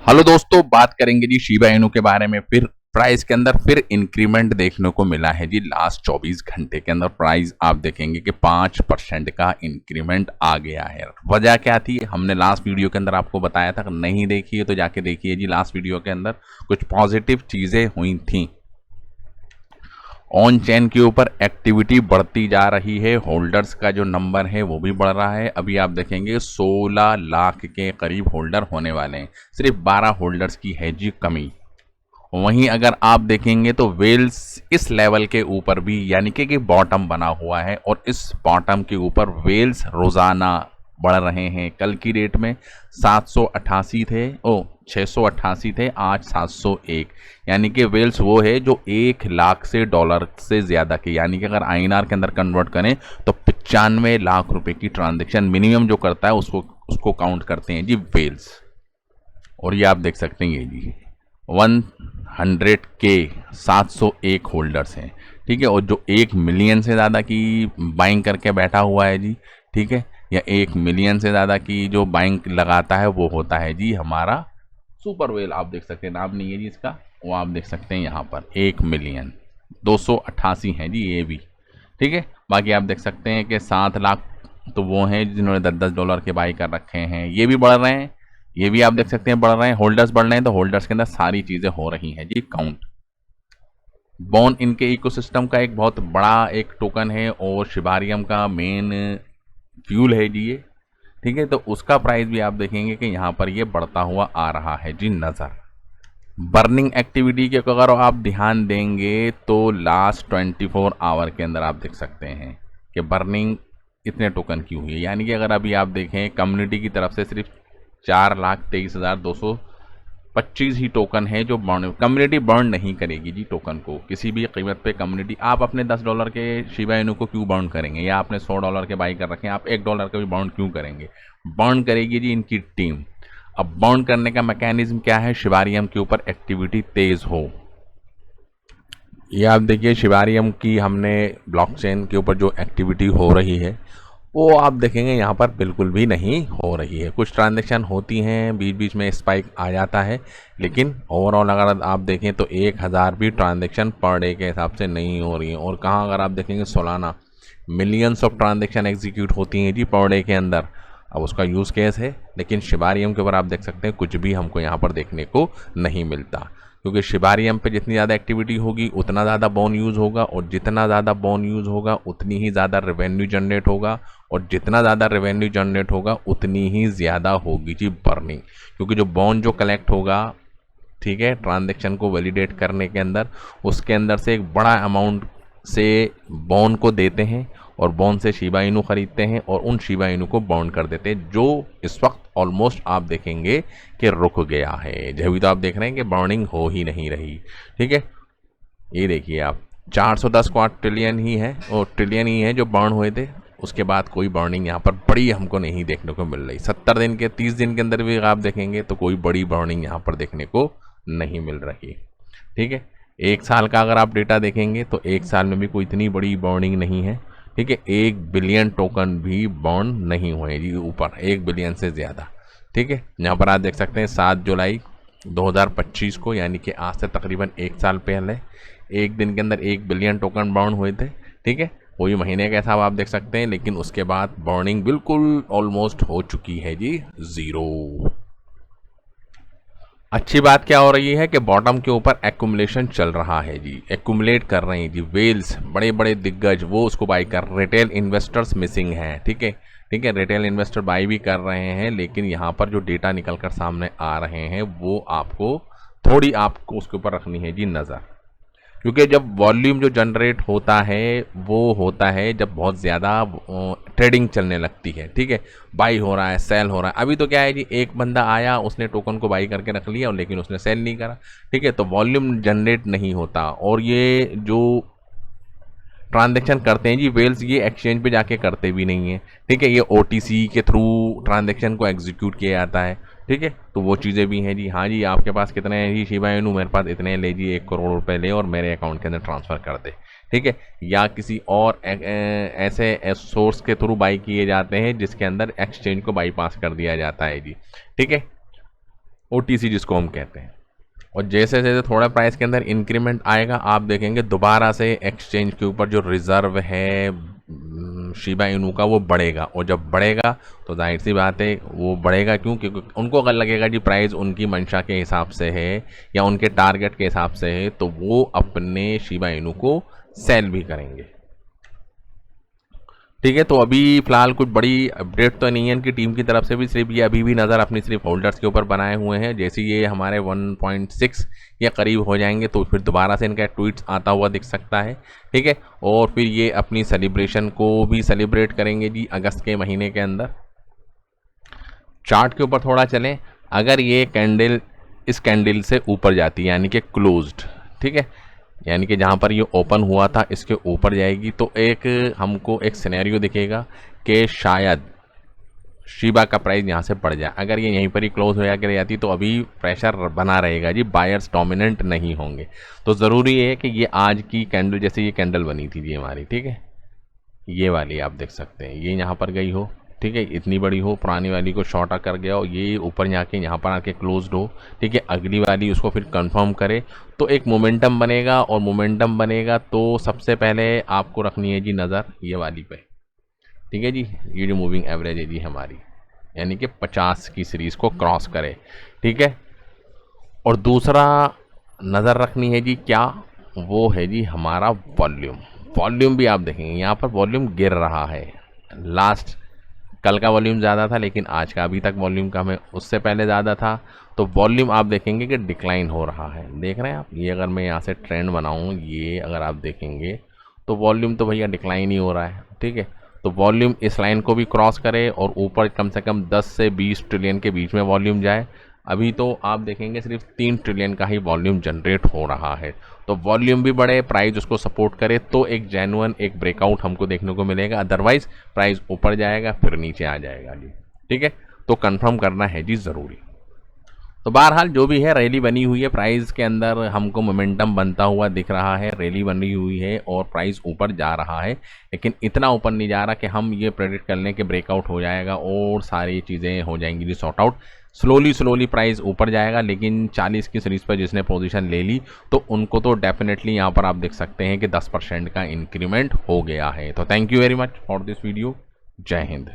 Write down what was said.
Hello दोस्तों, बात करेंगे जी शिबा इनू के बारे में। फिर प्राइस के अंदर फिर इंक्रीमेंट देखने को मिला है जी। लास्ट 24 घंटे के अंदर प्राइस आप देखेंगे कि 5% का इंक्रीमेंट आ गया है। वजह क्या थी, हमने लास्ट वीडियो के अंदर आपको बताया था। नहीं देखी है तो जाके देखिए जी। लास्ट वीडियो के अंदर कुछ पॉजिटिव चीज़ें हुई थी। ऑन चेन के ऊपर एक्टिविटी बढ़ती जा रही है, होल्डर्स का जो नंबर है वो भी बढ़ रहा है। अभी आप देखेंगे 16 लाख के करीब होल्डर होने वाले हैं, सिर्फ 12 होल्डर्स की है जी कमी। वहीं अगर आप देखेंगे तो वेल्स इस लेवल के ऊपर भी यानी कि बॉटम बना हुआ है, और इस बॉटम के ऊपर वेल्स रोजाना बढ़ रहे हैं। कल की डेट में 788 थे, 688 थे, आज 701। यानी कि वेल्स वो है जो 1 लाख से डॉलर से ज़्यादा की, यानी कि अगर आईएनआर के अंदर कन्वर्ट करें तो 95 लाख रुपए की ट्रांजेक्शन मिनिमम जो करता है उसको काउंट करते हैं जी वेल्स। और ये आप देख सकते हैं जी 100 के 701 होल्डर्स हैं, ठीक है। और जो 1 मिलियन से ज़्यादा की बाइंग करके बैठा हुआ है जी, ठीक है, या 1 मिलियन से ज़्यादा की जो बाइंग लगाता है वो होता है जी हमारा सुपर वेल। आप देख सकते हैं, नाम नहीं है जी इसका, वो आप देख सकते हैं यहाँ पर 1 मिलियन 288 है जी ये भी, ठीक है। बाकी आप देख सकते हैं कि 7 लाख तो वो हैं जिन्होंने 10-10 डॉलर के बाई कर रखे हैं, ये भी बढ़ रहे हैं। ये भी आप देख सकते हैं बढ़ रहे हैं, होल्डर्स बढ़ रहे हैं, तो होल्डर्स के अंदर सारी चीज़ें हो रही हैं जी काउंट। बॉन इनके इकोसिस्टम का एक बहुत बड़ा एक टोकन है और शिबारियम का मेन फ्यूल है जी ये, ठीक है। तो उसका प्राइस भी आप देखेंगे कि यहाँ पर ये बढ़ता हुआ आ रहा है जी नज़र। बर्निंग एक्टिविटी के अगर आप ध्यान देंगे तो लास्ट 24 आवर के अंदर आप देख सकते हैं कि बर्निंग इतने टोकन की हुई है। यानी कि अगर अभी आप देखें कम्युनिटी की तरफ से सिर्फ 4,23,225 ही टोकन है जो बर्न, कम्युनिटी बर्न नहीं करेगी जी टोकन को किसी भी कीमत पे। कम्युनिटी आप अपने 10 डॉलर के शिबा इनू को क्यों बर्न करेंगे, या आपने 100 डॉलर के बाई कर रखे हैं, आप 1 डॉलर का भी बर्न क्यों करेंगे? बर्न करेगी जी इनकी टीम। अब बर्न करने का मैकेनिज्म क्या है, शिबारियम के ऊपर एक्टिविटी तेज हो। ये आप देखिए शिबारियम की हमने ब्लॉकचेन के ऊपर जो एक्टिविटी हो रही है वो आप देखेंगे यहाँ पर बिल्कुल भी नहीं हो रही है। कुछ ट्रांजेक्शन होती हैं, बीच बीच में स्पाइक आ जाता है, लेकिन ओवरऑल अगर आप देखें तो 1000 भी ट्रांजेक्शन पर डे के हिसाब से नहीं हो रही है। और कहाँ अगर आप देखेंगे सालाना मिलियंस ऑफ ट्रांजेक्शन एग्जीक्यूट होती हैं जी पर डे के अंदर। अब उसका यूज़ केस है, लेकिन शिबारियम के ऊपर आप देख सकते हैं कुछ भी हमको यहाँ पर देखने को नहीं मिलता, क्योंकि शिबारियम पे जितनी ज़्यादा एक्टिविटी होगी उतना ज़्यादा बॉन यूज़ होगा, और जितना ज़्यादा बॉन यूज़ होगा उतनी ही ज़्यादा रेवेन्यू जनरेट होगा, और जितना ज़्यादा रेवेन्यू जनरेट होगा उतनी ही ज़्यादा होगी जी बर्निंग। क्योंकि जो बॉन जो कलेक्ट होगा, ठीक है, ट्रांजेक्शन को वैलिडेट करने के अंदर, उसके अंदर से एक बड़ा अमाउंट से बॉन को देते हैं, और बॉन से शिबा इनू खरीदते हैं, और उन शिबा इनू को बॉन्ड कर देते हैं, जो इस वक्त ऑलमोस्ट आप देखेंगे कि रुक गया है। जब तो आप देख रहे हैं कि बर्निंग हो ही नहीं रही, ठीक है। ये देखिए आप 410 क्वाड्रिलियन ही है, और ट्रिलियन ही है जो बर्न हुए थे। उसके बाद कोई बर्निंग यहाँ पर बड़ी हमको नहीं देखने को मिल रही। 70 दिन के 30 दिन के अंदर भी आप देखेंगे तो कोई बड़ी बर्निंग यहाँ पर देखने को नहीं मिल रही, ठीक है। 1 साल का अगर आप डेटा देखेंगे तो 1 साल में भी कोई इतनी बड़ी बर्निंग नहीं है, ठीक है। 1 बिलियन टोकन भी बर्न नहीं हुए जी ऊपर, 1 बिलियन से ज़्यादा, ठीक है। यहाँ पर आप देख सकते हैं 7 जुलाई 2025 को, यानी कि आज से तकरीबन 1 साल पहले एक दिन के अंदर 1 बिलियन टोकन बर्न हुए थे, ठीक है। वही महीने का हिसाब आप देख सकते हैं, लेकिन उसके बाद बर्निंग बिल्कुल ऑलमोस्ट हो चुकी है जी ज़ीरो। अच्छी बात क्या हो रही है कि बॉटम के ऊपर एक्यूमुलेशन चल रहा है जी, एक्यूमुलेट कर रहे हैं जी वेल्स, बड़े बड़े दिग्गज वो उसको बाई कर, रिटेल इन्वेस्टर्स मिसिंग हैं, ठीक है, ठीक है। रिटेल इन्वेस्टर बाई भी कर रहे हैं, लेकिन यहाँ पर जो डेटा निकल कर सामने आ रहे हैं वो आपको थोड़ी आपको उसके ऊपर रखनी है जी नज़र। क्योंकि जब वॉल्यूम जो जनरेट होता है वो होता है जब बहुत ज़्यादा ट्रेडिंग चलने लगती है, ठीक है, बाई हो रहा है, सेल हो रहा है। अभी तो क्या है जी, एक बंदा आया उसने टोकन को बाई करके रख लिया, और लेकिन उसने सेल नहीं करा, ठीक है, तो वॉल्यूम जनरेट नहीं होता। और ये जो ट्रांजेक्शन करते हैं जी वेल्स, ये एक्सचेंज पे जाके करते भी नहीं है, ठीक है, ये ओटीसी के थ्रू ट्रांजेक्शन को एग्जीक्यूट किया जाता है, ठीक है। तो वो चीज़ें भी हैं जी। हाँ जी, आपके पास कितने हैं जी शिबा इनू, मेरे पास इतने ले जी, 1 करोड़ रुपए ले और मेरे अकाउंट के अंदर ट्रांसफ़र कर दे, ठीक है। या किसी और ऐसे सोर्स के थ्रू बाई किए जाते हैं जिसके अंदर एक्सचेंज को बाईपास कर दिया जाता है जी, ठीक है। OTC जिसको हम कहते हैं। और जैसे जैसे थोड़ा प्राइस के अंदर इंक्रीमेंट आएगा आप देखेंगे दोबारा से एक्सचेंज के ऊपर जो रिज़र्व है शिबा इनू का वो बढ़ेगा, और जब बढ़ेगा तो जाहिर सी बात है वो बढ़ेगा क्यों, क्योंकि उनको अगर लगेगा जी प्राइस उनकी मंशा के हिसाब से है या उनके टारगेट के हिसाब से है तो वो अपने शिबा इनू को सेल भी करेंगे। ठीक है, तो अभी फिलहाल कुछ बड़ी अपडेट तो नहीं है इनकी टीम की तरफ से भी, सिर्फ ये अभी भी नज़र अपनी सिर्फ होल्डर्स के ऊपर बनाए हुए हैं। जैसे ये हमारे 1.6 या करीब हो जाएंगे तो फिर दोबारा से इनका ट्वीट्स आता हुआ दिख सकता है। ठीक है, और फिर ये अपनी सेलिब्रेशन को भी सेलिब्रेट करेंगे जी अगस्त के महीने के अंदर। चार्ट के ऊपर थोड़ा चलें, अगर ये कैंडल इस कैंडल से ऊपर जाती है यानी कि क्लोज्ड, ठीक है, यानी कि जहाँ पर ये ओपन हुआ था इसके ऊपर जाएगी तो एक हमको एक सिनेरियो दिखेगा कि शायद शिबा का प्राइस यहाँ से बढ़ जाए। अगर ये यहीं पर ही क्लोज हो जाती तो अभी प्रेशर बना रहेगा जी, बायर्स डोमिनेंट नहीं होंगे। तो ज़रूरी है कि ये आज की कैंडल जैसे ये कैंडल बनी थी जी हमारी, ठीक है, ये वाली आप देख सकते हैं, ये यहाँ पर गई हो, ठीक है, इतनी बड़ी हो, पुरानी वाली को शॉर्ट कर गया हो, ये ऊपर जाके यहाँ पर आके क्लोज्ड हो, ठीक है, अगली वाली उसको फिर कंफर्म करे तो एक मोमेंटम बनेगा, और मोमेंटम बनेगा तो सबसे पहले आपको रखनी है जी नज़र ये वाली पे, ठीक है जी, ये जो मूविंग एवरेज है जी हमारी, यानी कि 50 की सीरीज़ को क्रॉस करे, ठीक है। और दूसरा नज़र रखनी है जी क्या, वो है जी हमारा वॉल्यूम। वॉल्यूम भी आप देखेंगे यहाँ पर वॉल्यूम गिर रहा है, लास्ट कल का वॉल्यूम ज़्यादा था लेकिन आज का अभी तक वॉल्यूम कम है, उससे पहले ज़्यादा था, तो वॉल्यूम आप देखेंगे कि डिक्लाइन हो रहा है। देख रहे हैं आप, ये अगर मैं यहाँ से ट्रेंड बनाऊँ, ये अगर आप देखेंगे तो वॉल्यूम तो भैया डिक्लाइन ही हो रहा है, ठीक है। तो वॉल्यूम इस लाइन को भी क्रॉस करे और ऊपर कम से कम 10 से 20 ट्रिलियन के बीच में वॉल्यूम जाए। अभी तो आप देखेंगे सिर्फ 3 ट्रिलियन का ही वॉल्यूम जनरेट हो रहा है, तो वॉल्यूम भी बढ़े, प्राइस उसको सपोर्ट करे तो एक जेन्युइन एक ब्रेकआउट हमको देखने को मिलेगा, अदरवाइज प्राइस ऊपर जाएगा फिर नीचे आ जाएगा जी, ठीक है। तो कंफर्म करना है जी ज़रूरी। तो बहरहाल जो भी है रैली बनी हुई है, प्राइस के अंदर हमको मोमेंटम बनता हुआ दिख रहा है, रैली बनी हुई है और प्राइस ऊपर जा रहा है, लेकिन इतना ऊपर नहीं जा रहा कि हम ये प्रेडिक्ट कर लें कि ब्रेकआउट हो जाएगा और सारी चीज़ें हो जाएंगी जी सॉर्ट आउट। स्लोली प्राइस ऊपर जाएगा, लेकिन 40 की सीरीज़ पर जिसने पोजीशन ले ली तो उनको तो डेफिनेटली यहाँ पर आप देख सकते हैं कि 10% का इंक्रीमेंट हो गया है। तो thank you very much for this video. जय हिंद।